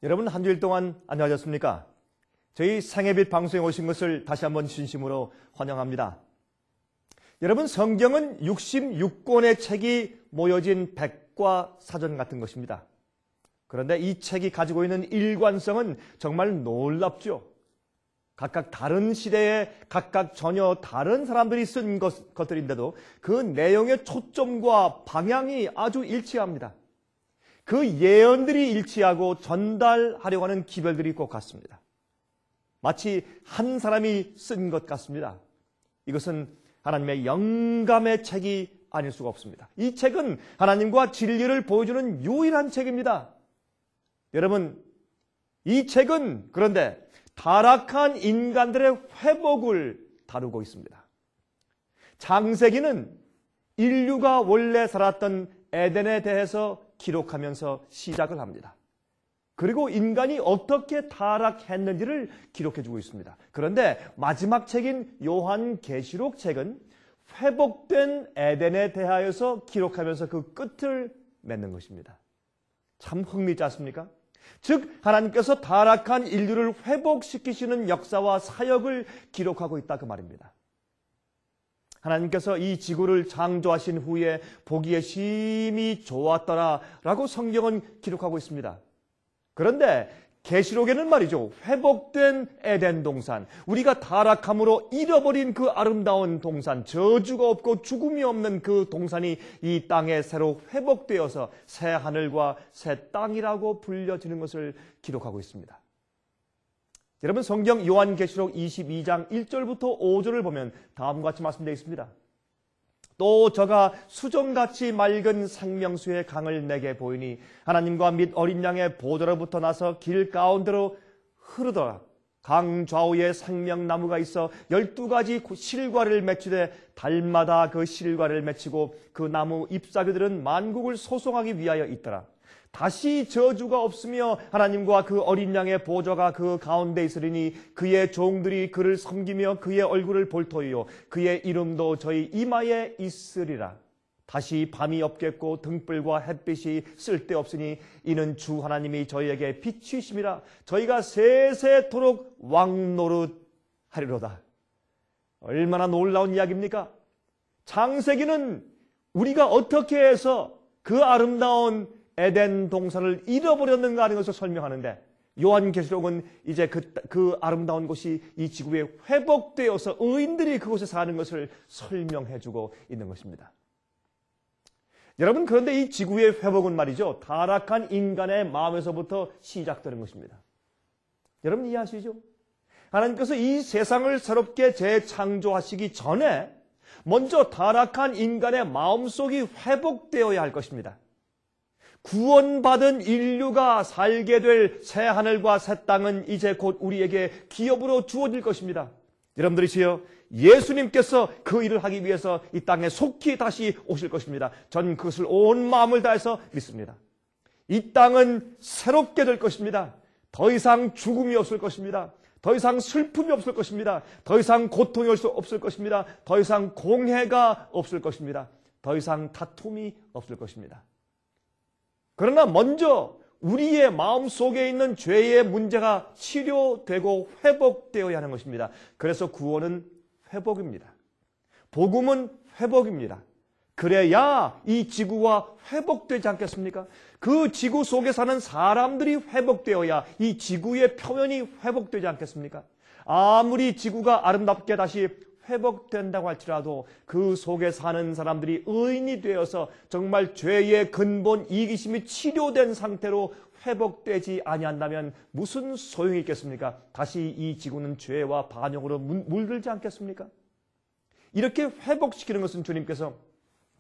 여러분, 한 주일 동안 안녕하셨습니까? 저희 생애빛 방송에 오신 것을 다시 한번 진심으로 환영합니다. 여러분, 성경은 66권의 책이 모여진 백과 사전 같은 것입니다. 그런데 이 책이 가지고 있는 일관성은 정말 놀랍죠. 각각 다른 시대에 각각 전혀 다른 사람들이 쓴 것들인데도 그 내용의 초점과 방향이 아주 일치합니다. 그 예언들이 일치하고 전달하려고 하는 기별들이 꼭 같습니다. 마치 한 사람이 쓴 것 같습니다. 이것은 하나님의 영감의 책이 아닐 수가 없습니다. 이 책은 하나님과 진리를 보여주는 유일한 책입니다. 여러분, 이 책은 그런데 타락한 인간들의 회복을 다루고 있습니다. 창세기는 인류가 원래 살았던 에덴에 대해서 기록하면서 시작을 합니다. 그리고 인간이 어떻게 타락했는지를 기록해주고 있습니다. 그런데 마지막 책인 요한계시록 책은 회복된 에덴에 대하여서 기록하면서 그 끝을 맺는 것입니다. 참 흥미있지 않습니까? 즉 하나님께서 타락한 인류를 회복시키시는 역사와 사역을 기록하고 있다 그 말입니다. 하나님께서 이 지구를 창조하신 후에 보기에 심히 좋았더라라고 성경은 기록하고 있습니다. 그런데 계시록에는 말이죠, 회복된 에덴 동산, 우리가 타락함으로 잃어버린 그 아름다운 동산, 저주가 없고 죽음이 없는 그 동산이 이 땅에 새로 회복되어서 새 하늘과 새 땅이라고 불려지는 것을 기록하고 있습니다. 여러분, 성경 요한계시록 22장 1절부터 5절을 보면 다음과 같이 말씀되어 있습니다. 또 저가 수정같이 맑은 생명수의 강을 내게 보이니 하나님과 및 어린 양의 보좌로부터 나서 길 가운데로 흐르더라. 강 좌우에 생명나무가 있어 12가지 실과를 맺히되 달마다 그 실과를 맺히고 그 나무 잎사귀들은 만국을 소송하기 위하여 있더라. 다시 저주가 없으며 하나님과 그 어린 양의 보좌가 그 가운데 있으리니 그의 종들이 그를 섬기며 그의 얼굴을 볼 터이요 그의 이름도 저희 이마에 있으리라. 다시 밤이 없겠고 등불과 햇빛이 쓸데없으니 이는 주 하나님이 저희에게 빛이심이라. 저희가 세세토록 왕노릇 하리로다. 얼마나 놀라운 이야기입니까? 창세기는 우리가 어떻게 해서 그 아름다운 에덴 동산을 잃어버렸는가 하는 것을 설명하는데, 요한계시록은 이제 그 아름다운 곳이 이 지구에 회복되어서 의인들이 그곳에 사는 것을 설명해주고 있는 것입니다. 여러분, 그런데 이 지구의 회복은 말이죠, 타락한 인간의 마음에서부터 시작되는 것입니다. 여러분 이해하시죠? 하나님께서 이 세상을 새롭게 재창조하시기 전에 먼저 타락한 인간의 마음속이 회복되어야 할 것입니다. 구원받은 인류가 살게 될 새 하늘과 새 땅은 이제 곧 우리에게 기업으로 주어질 것입니다. 여러분들이시여, 예수님께서 그 일을 하기 위해서 이 땅에 속히 다시 오실 것입니다. 전 그것을 온 마음을 다해서 믿습니다. 이 땅은 새롭게 될 것입니다. 더 이상 죽음이 없을 것입니다. 더 이상 슬픔이 없을 것입니다. 더 이상 고통이 없을 것입니다. 더 이상 공해가 없을 것입니다. 더 이상 다툼이 없을 것입니다. 그러나 먼저 우리의 마음 속에 있는 죄의 문제가 치료되고 회복되어야 하는 것입니다. 그래서 구원은 회복입니다. 복음은 회복입니다. 그래야 이 지구가 회복되지 않겠습니까? 그 지구 속에 사는 사람들이 회복되어야 이 지구의 표면이 회복되지 않겠습니까? 아무리 지구가 아름답게 다시 회복된다고 할지라도 그 속에 사는 사람들이 의인이 되어서 정말 죄의 근본 이기심이 치료된 상태로 회복되지 아니한다면 무슨 소용이 있겠습니까? 다시 이 지구는 죄와 반역으로 물들지 않겠습니까? 이렇게 회복시키는 것은 주님께서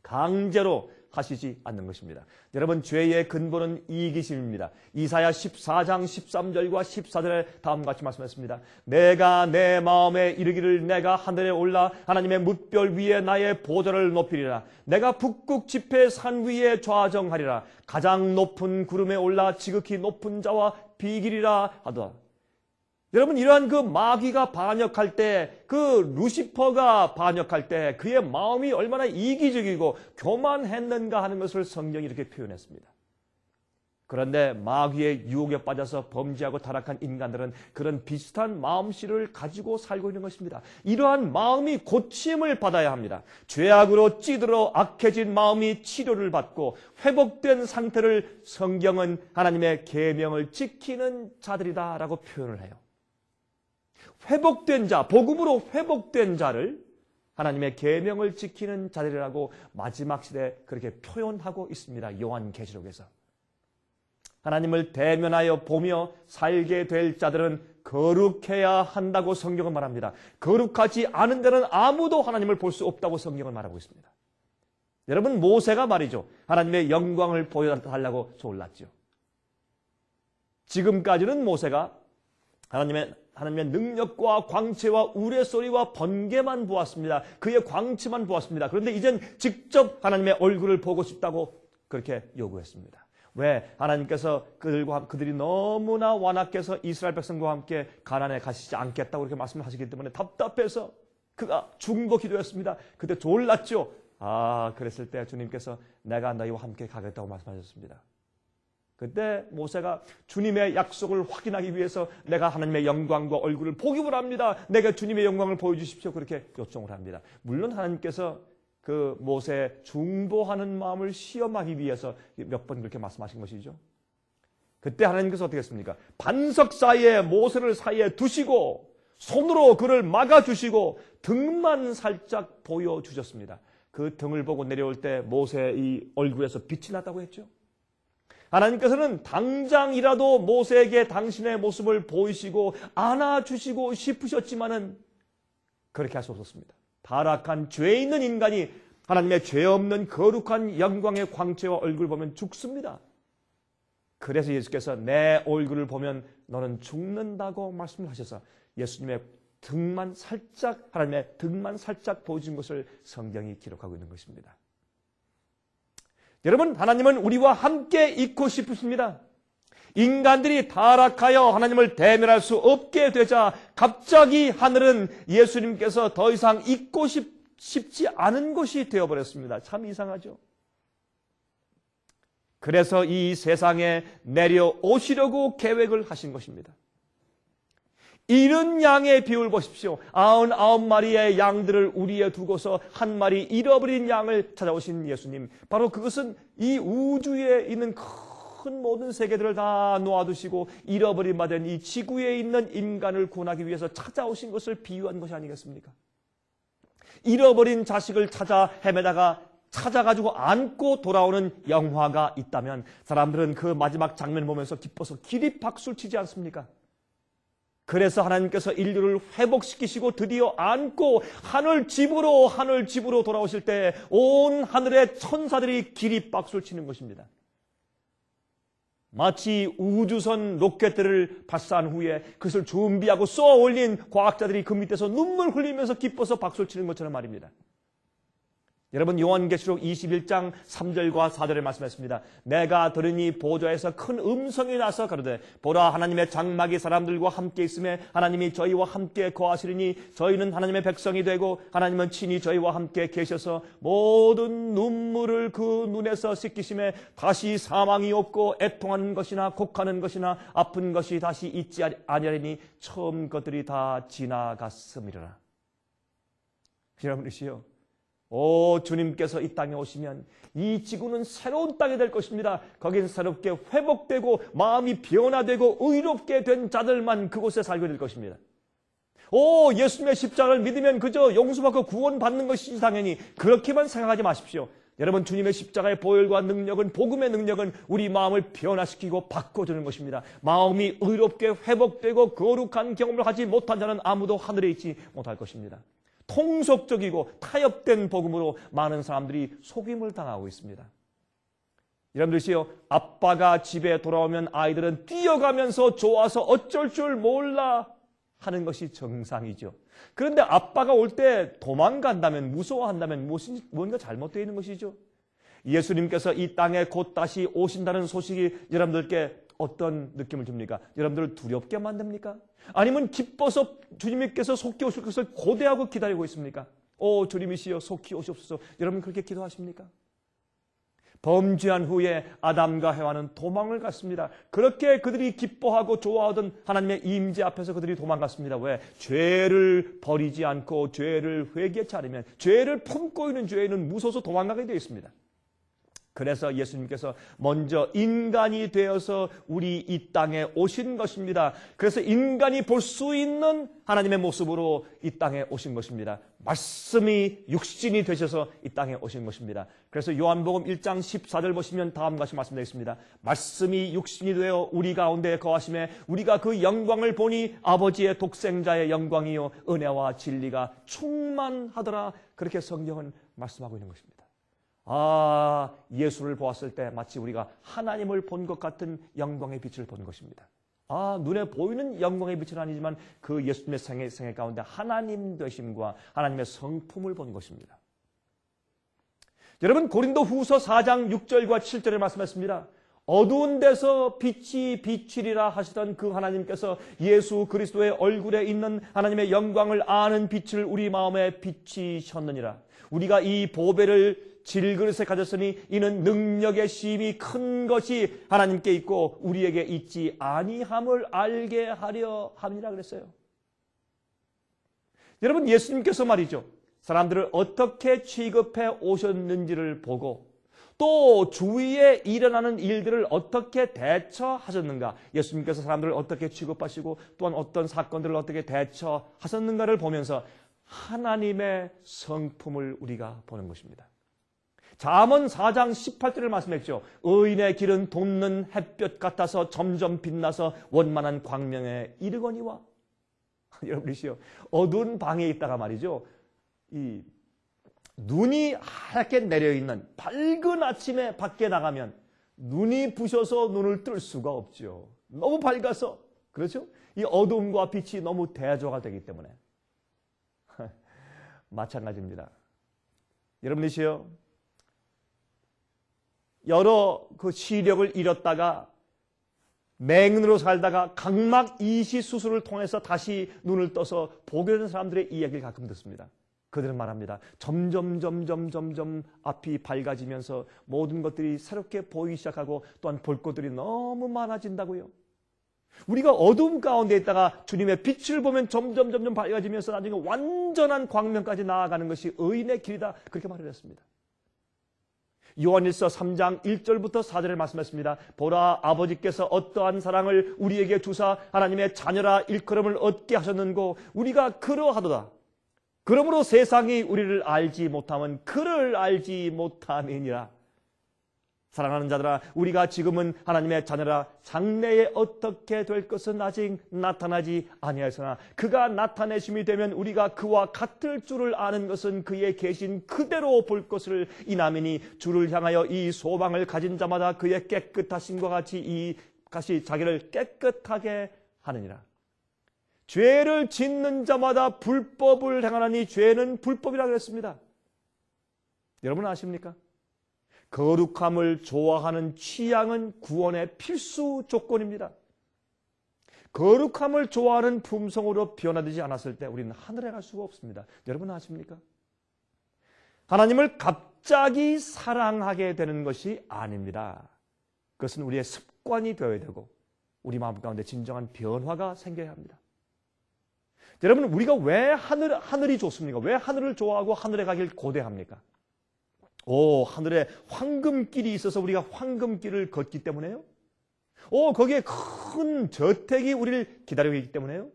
강제로 하시지 않는 것입니다. 여러분, 죄의 근본은 이기심입니다. 이사야 14장 13절과 14절에 다음과 같이 말씀했습니다. 내가 내 마음에 이르기를 내가 하늘에 올라 하나님의 뭇별 위에 나의 보좌를 높이리라. 내가 북극 지폐 산 위에 좌정하리라. 가장 높은 구름에 올라 지극히 높은 자와 비기리라 하더라. 여러분, 이러한 그 마귀가 반역할 때, 그 루시퍼가 반역할 때 그의 마음이 얼마나 이기적이고 교만했는가 하는 것을 성경이 이렇게 표현했습니다. 그런데 마귀의 유혹에 빠져서 범죄하고 타락한 인간들은 그런 비슷한 마음씨를 가지고 살고 있는 것입니다. 이러한 마음이 고침을 받아야 합니다. 죄악으로 찌들어 악해진 마음이 치료를 받고 회복된 상태를 성경은 하나님의 계명을 지키는 자들이다라고 표현을 해요. 회복된 자, 복음으로 회복된 자를 하나님의 계명을 지키는 자들이라고 마지막 시대에 그렇게 표현하고 있습니다. 요한계시록에서. 하나님을 대면하여 보며 살게 될 자들은 거룩해야 한다고 성경은 말합니다. 거룩하지 않은 자는 아무도 하나님을 볼 수 없다고 성경은 말하고 있습니다. 여러분, 모세가 말이죠. 하나님의 영광을 보여달라고 졸랐죠. 지금까지는 모세가 하나님의 능력과 광채와 우레소리와 번개만 보았습니다. 그의 광채만 보았습니다. 그런데 이젠 직접 하나님의 얼굴을 보고 싶다고 그렇게 요구했습니다. 왜? 하나님께서 그들이 너무나 완악해서 이스라엘 백성과 함께 가나안에 가시지 않겠다고 그렇게 말씀을 하시기 때문에 답답해서 그가 중보 기도했습니다. 그때 졸랐죠. 그랬을 때 주님께서 내가 너희와 함께 가겠다고 말씀하셨습니다. 그때 모세가 주님의 약속을 확인하기 위해서 내가 하나님의 영광과 얼굴을 보기 원합니다. 내가 주님의 영광을 보여주십시오. 그렇게 요청을 합니다. 물론 하나님께서 그 모세의 중보하는 마음을 시험하기 위해서 몇 번 그렇게 말씀하신 것이죠. 그때 하나님께서 어떻게 했습니까? 반석 사이에 모세를 사이에 두시고 손으로 그를 막아주시고 등만 살짝 보여주셨습니다. 그 등을 보고 내려올 때 모세의 이 얼굴에서 빛이 났다고 했죠. 하나님께서는 당장이라도 모세에게 당신의 모습을 보이시고 안아주시고 싶으셨지만은 그렇게 할 수 없었습니다. 타락한 죄 있는 인간이 하나님의 죄 없는 거룩한 영광의 광채와 얼굴을 보면 죽습니다. 그래서 예수께서 내 얼굴을 보면 너는 죽는다고 말씀을 하셔서 예수님의 등만 살짝, 하나님의 등만 살짝 보여준 것을 성경이 기록하고 있는 것입니다. 여러분, 하나님은 우리와 함께 있고 싶으십니다. 인간들이 타락하여 하나님을 대면할 수 없게 되자 갑자기 하늘은 예수님께서 더 이상 있고 싶지 않은 것이 되어버렸습니다. 참 이상하죠. 그래서 이 세상에 내려오시려고 계획을 하신 것입니다. 잃은 양의 비율 보십시오. 99마리의 양들을 우리에 두고서 한 마리 잃어버린 양을 찾아오신 예수님. 바로 그것은 이 우주에 있는 큰 모든 세계들을 다 놓아두시고 잃어버린 바 된 이 지구에 있는 인간을 구원하기 위해서 찾아오신 것을 비유한 것이 아니겠습니까? 잃어버린 자식을 찾아 헤매다가 찾아가지고 안고 돌아오는 영화가 있다면 사람들은 그 마지막 장면을 보면서 기뻐서 기립박수를 치지 않습니까? 그래서 하나님께서 인류를 회복시키시고 드디어 안고 하늘 집으로 돌아오실 때 온 하늘의 천사들이 기립박수를 치는 것입니다. 마치 우주선 로켓들을 발사한 후에 그것을 준비하고 쏘아 올린 과학자들이 그 밑에서 눈물 흘리면서 기뻐서 박수를 치는 것처럼 말입니다. 여러분, 요한계시록 21장 3절과 4절에 말씀했습니다. 내가 들으니 보좌에서 큰 음성이 나서 가로되 보라, 하나님의 장막이 사람들과 함께 있음에 하나님이 저희와 함께 거하시리니 저희는 하나님의 백성이 되고 하나님은 친히 저희와 함께 계셔서 모든 눈물을 그 눈에서 씻기심에 다시 사망이 없고 애통하는 것이나 곡하는 것이나 아픈 것이 다시 있지 아니하리니 처음 것들이 다 지나갔음이라. 여러분이시여, 주님께서 이 땅에 오시면 이 지구는 새로운 땅이 될 것입니다. 거긴 새롭게 회복되고 마음이 변화되고 의롭게 된 자들만 그곳에 살게 될 것입니다. 예수님의 십자가를 믿으면 그저 용서받고 구원받는 것이지 당연히 그렇게만 생각하지 마십시오. 여러분, 주님의 십자가의 보혈과 능력은, 복음의 능력은 우리 마음을 변화시키고 바꿔주는 것입니다. 마음이 의롭게 회복되고 거룩한 경험을 하지 못한 자는 아무도 하늘에 있지 못할 것입니다. 통속적이고 타협된 복음으로 많은 사람들이 속임을 당하고 있습니다. 여러분들이요, 아빠가 집에 돌아오면 아이들은 뛰어가면서 좋아서 어쩔 줄 몰라 하는 것이 정상이죠. 그런데 아빠가 올 때 도망간다면, 무서워한다면 뭔가 잘못되어 있는 것이죠. 예수님께서 이 땅에 곧 다시 오신다는 소식이 여러분들께 어떤 느낌을 줍니까? 여러분들을 두렵게 만듭니까? 아니면 기뻐서 주님께서 속히 오실 것을 고대하고 기다리고 있습니까? 주님이시여 속히 오시옵소서. 여러분 그렇게 기도하십니까? 범죄한 후에 아담과 해와는 도망을 갔습니다. 그렇게 그들이 기뻐하고 좋아하던 하나님의 임재 앞에서 그들이 도망갔습니다. 왜? 죄를 버리지 않고 죄를 회개치 않으면, 죄를 품고 있는 죄인은 무서워서 도망가게 되어 있습니다. 그래서 예수님께서 먼저 인간이 되어서 우리 이 땅에 오신 것입니다. 그래서 인간이 볼 수 있는 하나님의 모습으로 이 땅에 오신 것입니다. 말씀이 육신이 되셔서 이 땅에 오신 것입니다. 그래서 요한복음 1장 14절 보시면 다음과 같이 말씀되어 있습니다. 말씀이 육신이 되어 우리 가운데 거하심에 우리가 그 영광을 보니 아버지의 독생자의 영광이요 은혜와 진리가 충만하더라. 그렇게 성경은 말씀하고 있는 것입니다. 예수를 보았을 때 마치 우리가 하나님을 본 것 같은 영광의 빛을 본 것입니다. 눈에 보이는 영광의 빛은 아니지만 그 예수님의 생애 가운데 하나님 되심과 하나님의 성품을 본 것입니다. 여러분, 고린도 후서 4장 6절과 7절에 말씀했습니다. 어두운 데서 빛이 비치리라 하시던 그 하나님께서 예수 그리스도의 얼굴에 있는 하나님의 영광을 아는 빛을 우리 마음에 비치셨느니라. 우리가 이 보배를 질그릇에 가졌으니 이는 능력의 심이 큰 것이 하나님께 있고 우리에게 있지 아니함을 알게 하려 함이라 그랬어요. 여러분, 예수님께서 말이죠, 사람들을 어떻게 취급해 오셨는지를 보고 또 주위에 일어나는 일들을 어떻게 대처하셨는가, 예수님께서 사람들을 어떻게 취급하시고 또한 어떤 사건들을 어떻게 대처하셨는가를 보면서 하나님의 성품을 우리가 보는 것입니다. 잠언 4장 18절을 말씀했죠. 의인의 길은 돋는 햇볕 같아서 점점 빛나서 원만한 광명에 이르거니와. 여러분이시요, 어두운 방에 있다가 말이죠, 이 눈이 하얗게 내려있는 밝은 아침에 밖에 나가면 눈이 부셔서 눈을 뜰 수가 없죠. 너무 밝아서. 그렇죠? 이 어둠과 빛이 너무 대조가 되기 때문에. 마찬가지입니다. 여러분이시요, 여러 그 시력을 잃었다가 맹인으로 살다가 각막 이식 수술을 통해서 다시 눈을 떠서 보게 되는 사람들의 이야기를 가끔 듣습니다. 그들은 말합니다. 점점 앞이 밝아지면서 모든 것들이 새롭게 보이기 시작하고 또한 볼 것들이 너무 많아진다고요. 우리가 어둠 가운데 있다가 주님의 빛을 보면 점점 밝아지면서 나중에 완전한 광명까지 나아가는 것이 의인의 길이다. 그렇게 말을 했습니다. 요한일서 3장 1절부터 4절에 말씀했습니다. 보라, 아버지께서 어떠한 사랑을 우리에게 주사 하나님의 자녀라 일컬음을 얻게 하셨는고 우리가 그러하도다. 그러므로 세상이 우리를 알지 못하면 그를 알지 못함이니라. 사랑하는 자들아, 우리가 지금은 하나님의 자녀라 장래에 어떻게 될 것은 아직 나타나지 아니하였으나 그가 나타내심이 되면 우리가 그와 같을 줄을 아는 것은 그의 계신 그대로 볼 것을 이남이니 주를 향하여 이 소망을 가진 자마다 그의 깨끗하심과 같이 자기를 깨끗하게 하느니라. 죄를 짓는 자마다 불법을 행하나니 죄는 불법이라 그랬습니다. 여러분 아십니까? 거룩함을 좋아하는 취향은 구원의 필수 조건입니다. 거룩함을 좋아하는 품성으로 변화되지 않았을 때 우리는 하늘에 갈 수가 없습니다. 여러분 아십니까? 하나님을 갑자기 사랑하게 되는 것이 아닙니다. 그것은 우리의 습관이 되어야 되고 우리 마음 가운데 진정한 변화가 생겨야 합니다. 여러분, 우리가 왜 하늘이 좋습니까? 왜 하늘을 좋아하고 하늘에 가길 고대합니까? 하늘에 황금길이 있어서 우리가 황금길을 걷기 때문에요? 거기에 큰 저택이 우리를 기다리고 있기 때문에요?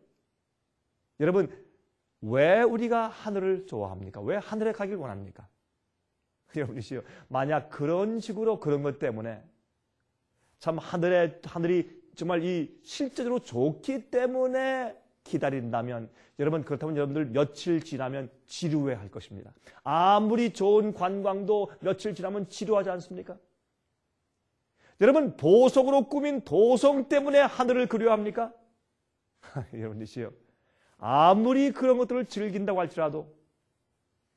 여러분, 왜 우리가 하늘을 좋아합니까? 왜 하늘에 가길 원합니까? 여러분이시요, 만약 그런 식으로 그런 것 때문에 참 하늘이 정말 실제로 좋기 때문에 기다린다면, 여러분, 그렇다면 여러분들 며칠 지나면 지루해할 것입니다. 아무리 좋은 관광도 며칠 지나면 지루하지 않습니까? 여러분, 보석으로 꾸민 도성 때문에 하늘을 그리워합니까? 여러분이시요, 아무리 그런 것들을 즐긴다고 할지라도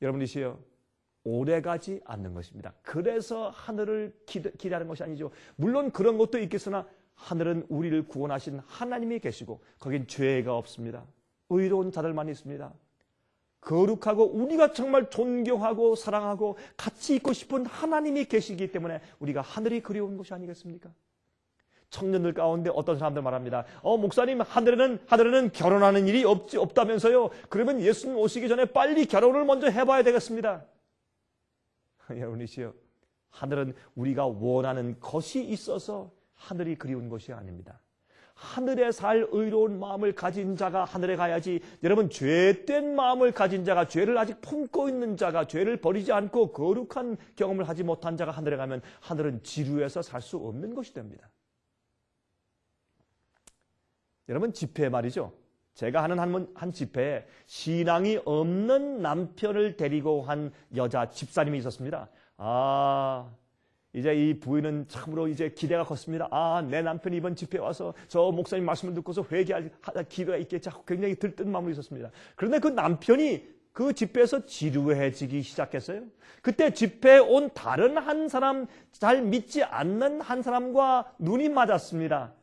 여러분이시요, 오래가지 않는 것입니다. 그래서 하늘을 기다리는 것이 아니죠. 물론 그런 것도 있겠으나 하늘은 우리를 구원하신 하나님이 계시고 거긴 죄가 없습니다. 의로운 자들만 있습니다. 거룩하고 우리가 정말 존경하고 사랑하고 같이 있고 싶은 하나님이 계시기 때문에 우리가 하늘이 그리운 것이 아니겠습니까? 청년들 가운데 어떤 사람들 말합니다. 목사님, 하늘에는 결혼하는 일이 없다면서요. 그러면 예수님 오시기 전에 빨리 결혼을 먼저 해봐야 되겠습니다. 여러분이시여, 하늘은 우리가 원하는 것이 있어서 하늘이 그리운 것이 아닙니다. 하늘에 살 의로운 마음을 가진 자가 하늘에 가야지. 여러분, 죄된 마음을 가진 자가, 죄를 아직 품고 있는 자가, 죄를 버리지 않고 거룩한 경험을 하지 못한 자가 하늘에 가면 하늘은 지루해서 살 수 없는 것이 됩니다. 여러분, 집회 말이죠. 제가 하는 한 집회에 신앙이 없는 남편을 데리고 한 여자 집사님이 있었습니다. 이제 이 부인은 참으로 이제 기대가 컸습니다. 내 남편이 이번 집회에 와서 저 목사님 말씀을 듣고서 회개할 기회가 있겠지 하고 굉장히 들뜬 마음으로 있었습니다. 그런데 그 남편이 그 집회에서 지루해지기 시작했어요. 그때 집회에 온 다른 한 사람, 잘 믿지 않는 한 사람과 눈이 맞았습니다.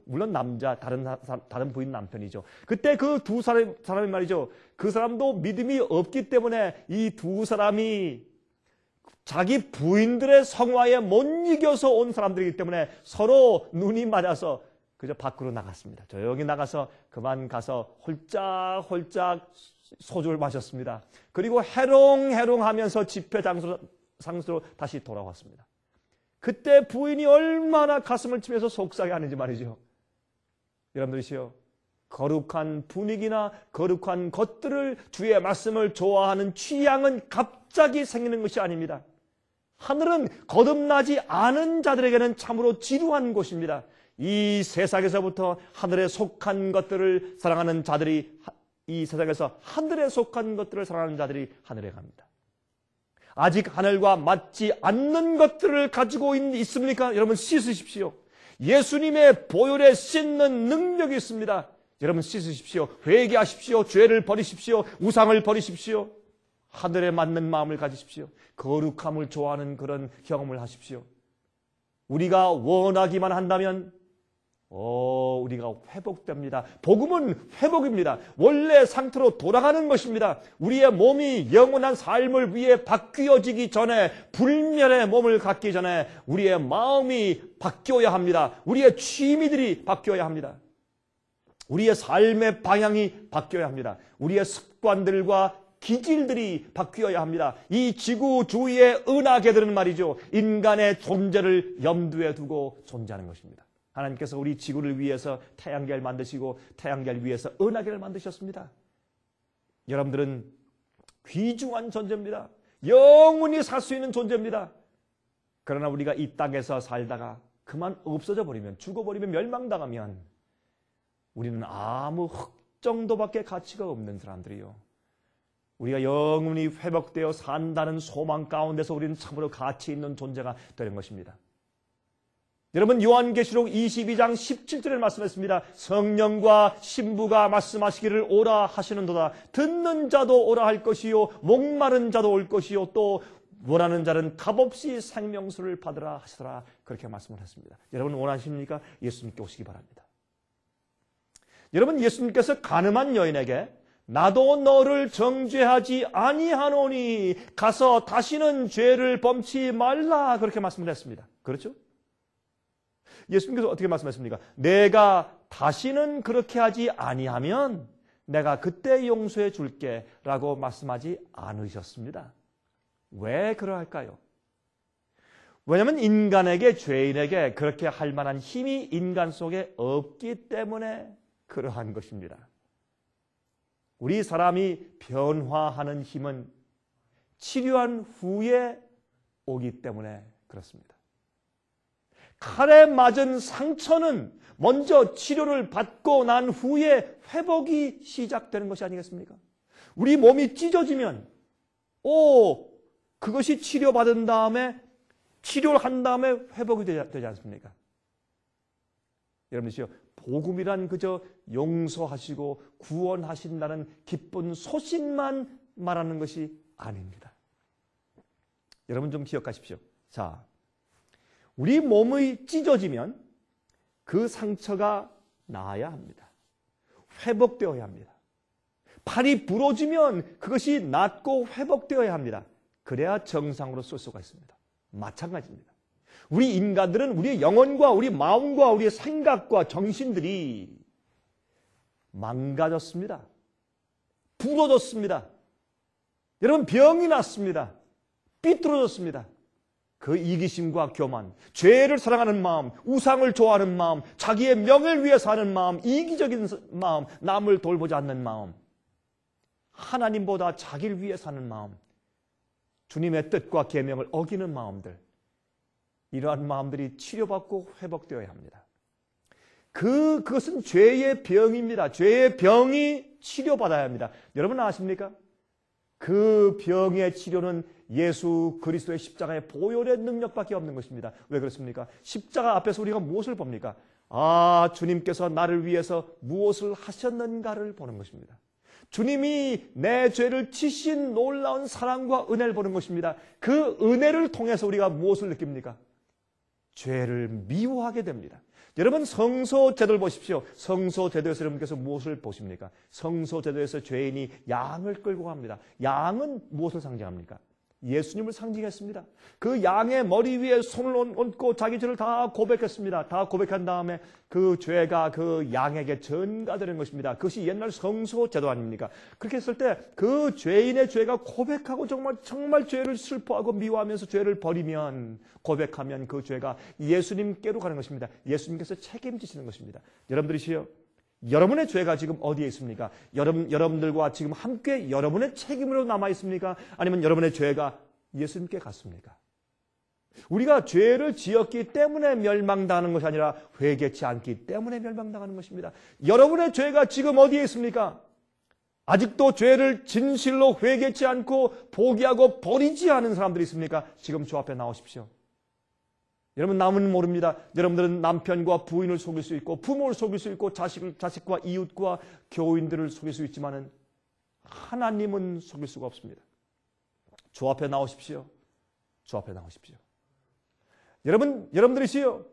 물론 남자, 다른 부인 남편이죠. 그때 그 두 사람이 말이죠. 그 사람도 믿음이 없기 때문에 이 두 사람이 자기 부인들의 성화에 못 이겨서 온 사람들이기 때문에 서로 눈이 맞아서 그저 밖으로 나갔습니다. 조용히 나가서 그만 가서 홀짝홀짝 소주를 마셨습니다. 그리고 해롱해롱 하면서 집회 장소로 다시 돌아왔습니다. 그때 부인이 얼마나 가슴을 치면서 속상해 하는지 말이죠. 여러분들이시여, 거룩한 분위기나 거룩한 것들을, 주의 말씀을 좋아하는 취향은 갑자기 생기는 것이 아닙니다. 하늘은 거듭나지 않은 자들에게는 참으로 지루한 곳입니다. 이 세상에서부터 하늘에 속한 것들을 사랑하는 자들이, 이 세상에서 하늘에 속한 것들을 사랑하는 자들이 하늘에 갑니다. 아직 하늘과 맞지 않는 것들을 가지고 있습니까? 여러분, 씻으십시오. 예수님의 보혈에 씻는 능력이 있습니다. 여러분, 씻으십시오. 회개하십시오. 죄를 버리십시오. 우상을 버리십시오. 하늘에 맞는 마음을 가지십시오. 거룩함을 좋아하는 그런 경험을 하십시오. 우리가 원하기만 한다면 우리가 회복됩니다. 복음은 회복입니다. 원래 상태로 돌아가는 것입니다. 우리의 몸이 영원한 삶을 위해 바뀌어지기 전에, 불멸의 몸을 갖기 전에 우리의 마음이 바뀌어야 합니다. 우리의 취미들이 바뀌어야 합니다. 우리의 삶의 방향이 바뀌어야 합니다. 우리의 습관들과 기질들이 바뀌어야 합니다. 이 지구 주위의 은하계들은 말이죠, 인간의 존재를 염두에 두고 존재하는 것입니다. 하나님께서 우리 지구를 위해서 태양계를 만드시고 태양계를 위해서 은하계를 만드셨습니다. 여러분들은 귀중한 존재입니다. 영원히 살 수 있는 존재입니다. 그러나 우리가 이 땅에서 살다가 그만 없어져 버리면, 죽어버리면, 멸망당하면 우리는 아무 흙 정도밖에 가치가 없는 사람들이요. 우리가 영원히 회복되어 산다는 소망 가운데서 우리는 참으로 가치 있는 존재가 되는 것입니다. 여러분, 요한계시록 22장 17절을 말씀했습니다. 성령과 신부가 말씀하시기를 오라 하시는도다. 듣는 자도 오라 할 것이요, 목마른 자도 올 것이요, 또 원하는 자는 값없이 생명수를 받으라 하시더라. 그렇게 말씀을 했습니다. 여러분, 원하십니까? 예수님께 오시기 바랍니다. 여러분, 예수님께서 가늠한 여인에게 나도 너를 정죄하지 아니하노니 가서 다시는 죄를 범치 말라, 그렇게 말씀을 했습니다. 그렇죠? 예수님께서 어떻게 말씀하십니까? 내가 다시는 그렇게 하지 아니하면 내가 그때 용서해 줄게 라고 말씀하지 않으셨습니다. 왜 그러할까요? 왜냐하면 인간에게, 죄인에게 그렇게 할 만한 힘이 인간 속에 없기 때문에 그러한 것입니다. 우리 사람이 변화하는 힘은 치료한 후에 오기 때문에 그렇습니다. 칼에 맞은 상처는 먼저 치료를 받고 난 후에 회복이 시작되는 것이 아니겠습니까? 우리 몸이 찢어지면 그것이 치료받은 다음에, 치료를 한 다음에 회복이 되지 않습니까? 여러분이시여, 복음이란 그저 용서하시고 구원하신다는 기쁜 소식만 말하는 것이 아닙니다. 여러분 좀 기억하십시오. 자, 우리 몸이 찢어지면 그 상처가 나아야 합니다. 회복되어야 합니다. 팔이 부러지면 그것이 낫고 회복되어야 합니다. 그래야 정상으로 쓸 수가 있습니다. 마찬가지입니다. 우리 인간들은 우리의 영혼과 우리 마음과 우리의 생각과 정신들이 망가졌습니다. 부러졌습니다. 여러분, 병이 났습니다. 삐뚤어졌습니다. 그 이기심과 교만, 죄를 사랑하는 마음, 우상을 좋아하는 마음, 자기의 명예를 위해 사는 마음, 이기적인 마음, 남을 돌보지 않는 마음, 하나님보다 자기를 위해 사는 마음, 주님의 뜻과 계명을 어기는 마음들, 이러한 마음들이 치료받고 회복되어야 합니다. 그것은 죄의 병입니다. 죄의 병이 치료받아야 합니다. 여러분 아십니까? 그 병의 치료는 예수 그리스도의 십자가의 보혈의 능력밖에 없는 것입니다. 왜 그렇습니까? 십자가 앞에서 우리가 무엇을 봅니까? 아, 주님께서 나를 위해서 무엇을 하셨는가를 보는 것입니다. 주님이 내 죄를 지신 놀라운 사랑과 은혜를 보는 것입니다. 그 은혜를 통해서 우리가 무엇을 느낍니까? 죄를 미워하게 됩니다. 여러분, 성소제도를 보십시오. 성소제도에서 여러분께서 무엇을 보십니까? 성소제도에서 죄인이 양을 끌고 갑니다. 양은 무엇을 상징합니까? 예수님을 상징했습니다. 그 양의 머리 위에 손을 얹고 자기 죄를 다 고백했습니다. 다 고백한 다음에 그 죄가 그 양에게 전가되는 것입니다. 그것이 옛날 성소제도 아닙니까? 그렇게 했을 때 그 죄인의 죄가 고백하고 정말 죄를 슬퍼하고 미워하면서 죄를 버리면, 고백하면 그 죄가 예수님께로 가는 것입니다. 예수님께서 책임지시는 것입니다. 여러분들이시여, 여러분의 죄가 지금 어디에 있습니까? 여러분들과 지금 함께 여러분의 책임으로 남아 있습니까? 아니면 여러분의 죄가 예수님께 갔습니까? 우리가 죄를 지었기 때문에 멸망당하는 것이 아니라 회개치 않기 때문에 멸망당하는 것입니다. 여러분의 죄가 지금 어디에 있습니까? 아직도 죄를 진실로 회개치 않고 포기하고 버리지 않은 사람들이 있습니까? 지금 저 앞에 나오십시오. 여러분, 남은 모릅니다. 여러분들은 남편과 부인을 속일 수 있고, 부모를 속일 수 있고, 자식과 이웃과 교인들을 속일 수 있지만은 하나님은 속일 수가 없습니다. 저 앞에 나오십시오. 저 앞에 나오십시오. 여러분들이시요,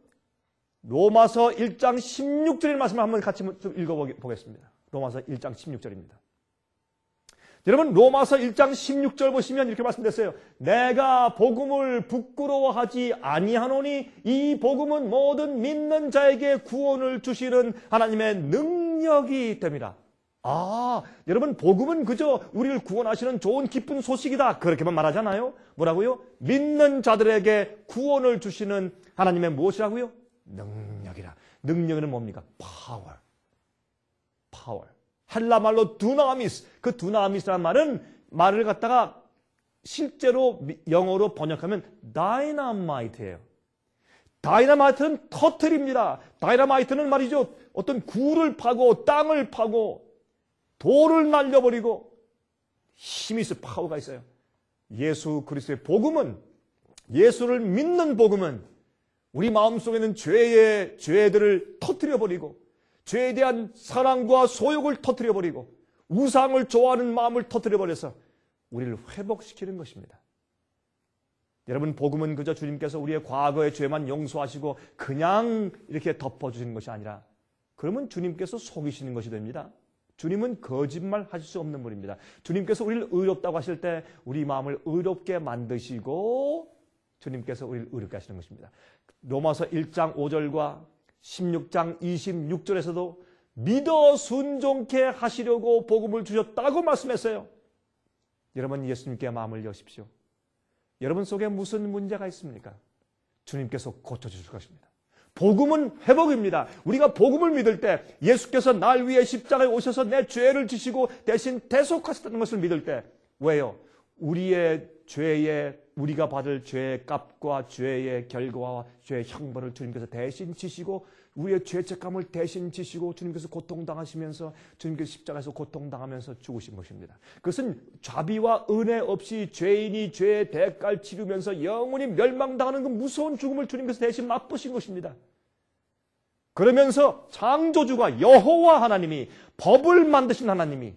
로마서 1장 16절의 말씀을 한번 같이 좀 읽어보겠습니다. 로마서 1장 16절입니다. 여러분, 로마서 1장 16절 보시면 이렇게 말씀됐어요. 내가 복음을 부끄러워하지 아니하노니 이 복음은 모든 믿는 자에게 구원을 주시는 하나님의 능력이 됨이라. 아, 여러분, 복음은 그저 우리를 구원하시는 좋은 기쁜 소식이다, 그렇게만 말하잖아요. 뭐라고요? 믿는 자들에게 구원을 주시는 하나님의 무엇이라고요? 능력이라. 능력은 뭡니까? 파워. 헬라 말로 두나미스. 그 두나미스라는 말을 갖다가 실제로 영어로 번역하면 다이너마이트예요. 다이너마이트는 터뜨립니다. 다이너마이트는 말이죠, 어떤 굴을 파고 땅을 파고 돌을 날려버리고 힘이 있어, 파워가 있어요. 예수 그리스도의 복음은, 예수를 믿는 복음은 우리 마음속에 있는 죄들을 터뜨려버리고, 죄에 대한 사랑과 소욕을 터뜨려버리고, 우상을 좋아하는 마음을 터뜨려버려서 우리를 회복시키는 것입니다. 여러분, 복음은 그저 주님께서 우리의 과거의 죄만 용서하시고 그냥 이렇게 덮어주시는 것이 아니라, 그러면 주님께서 속이시는 것이 됩니다. 주님은 거짓말 하실 수 없는 분입니다. 주님께서 우리를 의롭다고 하실 때 우리 마음을 의롭게 만드시고 주님께서 우리를 의롭게 하시는 것입니다. 로마서 1장 5절과 16장 26절에서도 믿어 순종케 하시려고 복음을 주셨다고 말씀했어요. 여러분, 예수님께 마음을 여십시오. 여러분 속에 무슨 문제가 있습니까? 주님께서 고쳐주실 것입니다. 복음은 회복입니다. 우리가 복음을 믿을 때, 예수께서 날 위해 십자가에 오셔서 내 죄를 지시고 대신 대속하셨다는 것을 믿을 때, 왜요? 우리가 받을 죄의 값과 죄의 결과와 죄의 형벌을 주님께서 대신 지시고, 우리의 죄책감을 대신 지시고 주님께서 고통당하시면서, 주님께서 십자가에서 고통당하면서 죽으신 것입니다. 그것은 자비와 은혜 없이 죄인이 죄의 대가를 치르면서 영원히 멸망당하는 그 무서운 죽음을 주님께서 대신 맛보신 것입니다. 그러면서 창조주가 여호와 하나님이, 법을 만드신 하나님이,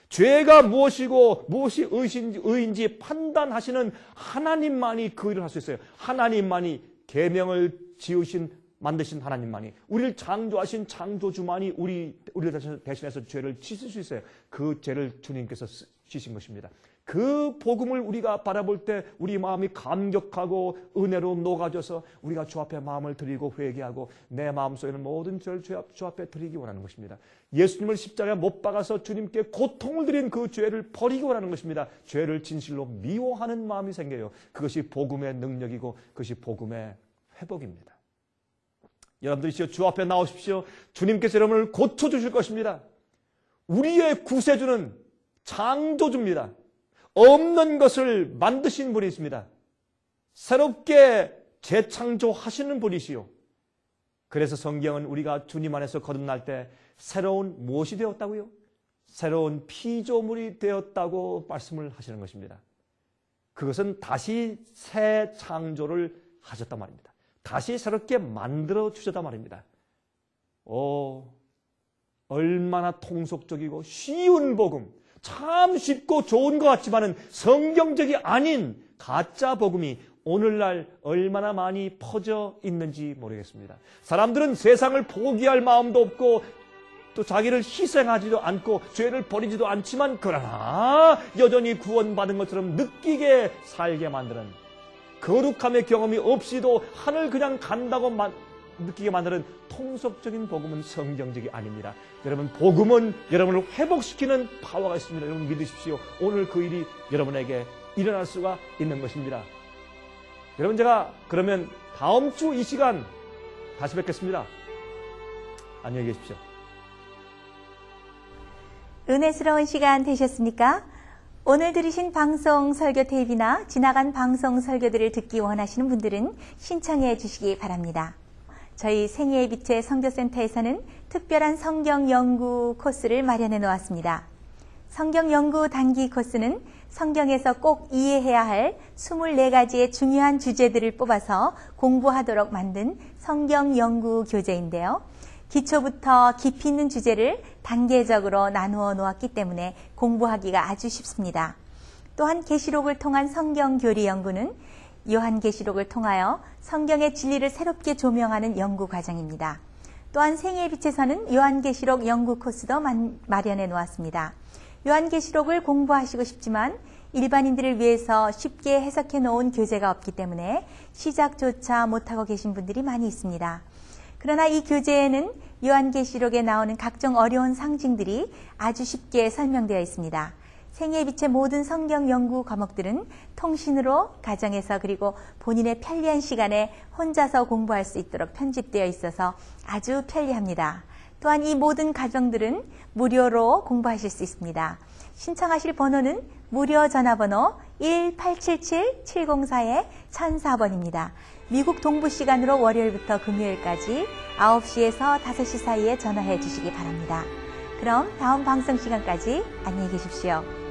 죄가 무엇이고 무엇이 의인지 판단하시는 하나님만이 그 일을 할 수 있어요. 하나님만이 계명을 지으신 만드신 하나님만이, 우리를 창조하신 창조주만이 우리를 대신해서 죄를 씻을 수 있어요. 그 죄를 주님께서 씻으신 것입니다. 그 복음을 우리가 바라볼 때 우리 마음이 감격하고 은혜로 녹아져서 우리가 주 앞에 마음을 드리고 회개하고 내 마음속에 있는 모든 죄를 주 앞에 드리기 원하는 것입니다. 예수님을 십자가에 못 박아서 주님께 고통을 드린 그 죄를 버리기 원하는 것입니다. 죄를 진실로 미워하는 마음이 생겨요. 그것이 복음의 능력이고 그것이 복음의 회복입니다. 여러분들이 주 앞에 나오십시오. 주님께서 여러분을 고쳐주실 것입니다. 우리의 구세주는 창조주입니다. 없는 것을 만드신 분이 있습니다. 새롭게 재창조하시는 분이시요. 그래서 성경은 우리가 주님 안에서 거듭날 때 새로운 무엇이 되었다고요? 새로운 피조물이 되었다고 말씀을 하시는 것입니다. 그것은 다시 새 창조를 하셨단 말입니다. 다시 새롭게 만들어 주셨단 말입니다. 얼마나 통속적이고 쉬운 복음, 참 쉽고 좋은 것 같지만은 성경적이 아닌 가짜 복음이 오늘날 얼마나 많이 퍼져 있는지 모르겠습니다. 사람들은 세상을 포기할 마음도 없고 또 자기를 희생하지도 않고 죄를 버리지도 않지만 그러나 여전히 구원받은 것처럼 느끼게 살게 만드는, 거룩함의 경험이 없이도 하늘 그냥 간다고 느끼게 만드는 통속적인 복음은 성경적이 아닙니다. 여러분, 복음은 여러분을 회복시키는 파워가 있습니다. 여러분 믿으십시오. 오늘 그 일이 여러분에게 일어날 수가 있는 것입니다. 여러분, 제가 그러면 다음 주 이 시간 다시 뵙겠습니다. 안녕히 계십시오. 은혜스러운 시간 되셨습니까? 오늘 들으신 방송 설교 테이프나 지나간 방송 설교들을 듣기 원하시는 분들은 신청해 주시기 바랍니다. 저희 생애의 빛의 선교센터에서는 특별한 성경 연구 코스를 마련해 놓았습니다. 성경 연구 단기 코스는 성경에서 꼭 이해해야 할 24가지의 중요한 주제들을 뽑아서 공부하도록 만든 성경 연구 교재인데요. 기초부터 깊이 있는 주제를 단계적으로 나누어 놓았기 때문에 공부하기가 아주 쉽습니다. 또한 계시록을 통한 성경 교리 연구는 요한계시록을 통하여 성경의 진리를 새롭게 조명하는 연구 과정입니다. 또한 생애의 빛에서는 요한계시록 연구 코스도 마련해 놓았습니다. 요한계시록을 공부하시고 싶지만 일반인들을 위해서 쉽게 해석해 놓은 교재가 없기 때문에 시작조차 못하고 계신 분들이 많이 있습니다. 그러나 이 교재에는 요한계시록에 나오는 각종 어려운 상징들이 아주 쉽게 설명되어 있습니다. 생애의 빛의 모든 성경 연구 과목들은 통신으로 가정에서 그리고 본인의 편리한 시간에 혼자서 공부할 수 있도록 편집되어 있어서 아주 편리합니다. 또한 이 모든 과정들은 무료로 공부하실 수 있습니다. 신청하실 번호는 무료 전화번호 1877-704-1004번입니다. 미국 동부 시간으로 월요일부터 금요일까지 9시에서 5시 사이에 전화해 주시기 바랍니다. 그럼 다음 방송 시간까지 안녕히 계십시오.